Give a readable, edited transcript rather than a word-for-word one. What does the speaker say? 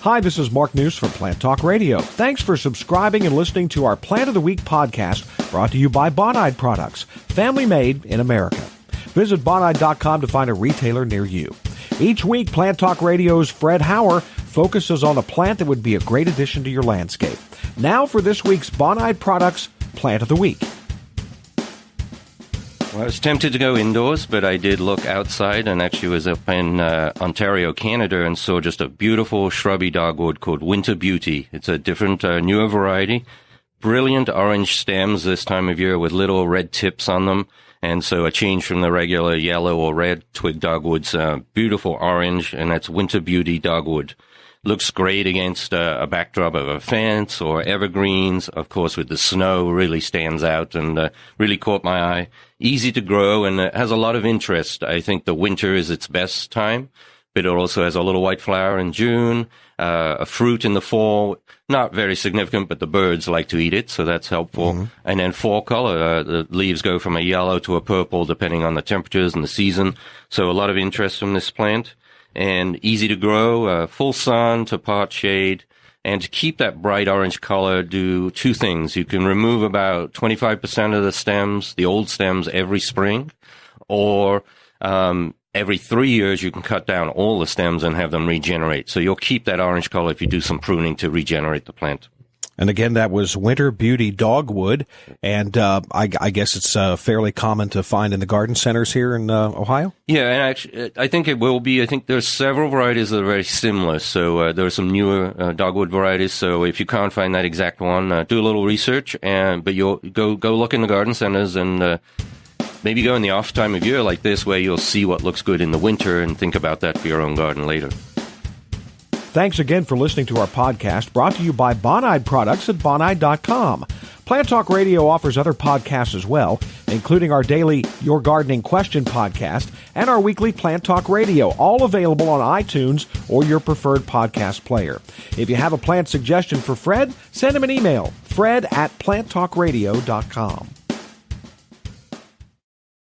Hi, this is Mark News from Plant Talk Radio. Thanks for subscribing and listening to our Plant of the Week podcast, brought to you by Bonide Products, family made in America. Visit Bonide.com to find a retailer near you. Each week, Plant Talk Radio's Fred Hauer focuses on a plant that would be a great addition to your landscape. Now for this week's Bonide Products Plant of the Week. Well, I was tempted to go indoors, but I did look outside and actually was up in Ontario, Canada, and saw just a beautiful shrubby dogwood called Winter Beauty. It's a different, newer variety. Brilliant orange stems this time of year with little red tips on them. And so a change from the regular yellow or red twig dogwoods, beautiful orange, and that's Winter Beauty dogwood. Looks great against a backdrop of a fence or evergreens. Of course, with the snow, really stands out and really caught my eye. Easy to grow and has a lot of interest. I think the winter is its best time, but it also has a little white flower in June, a fruit in the fall. Not very significant, but the birds like to eat it, so that's helpful. Mm-hmm. And then fall color, the leaves go from a yellow to a purple depending on the temperatures and the season. So a lot of interest from this plant. And easy to grow, full sun to part shade. And to keep that bright orange color, do two things. You can remove about 25% of the stems, the old stems, every spring. Or every 3 years, you can cut down all the stems and have them regenerate. So you'll keep that orange color if you do some pruning to regenerate the plant. And again, that was Winter Beauty dogwood, and I guess it's fairly common to find in the garden centers here in Ohio? Yeah, and actually, I think it will be. I think there's several varieties that are very similar. So there are some newer dogwood varieties. So if you can't find that exact one, do a little research, but you'll go look in the garden centers and maybe go in the off time of year like this, where you'll see what looks good in the winter and think about that for your own garden later. Thanks again for listening to our podcast, brought to you by Bonide Products at Bonide.com. Plant Talk Radio offers other podcasts as well, including our daily Your Gardening Question podcast and our weekly Plant Talk Radio, all available on iTunes or your preferred podcast player. If you have a plant suggestion for Fred, send him an email, fred@planttalkradio.com.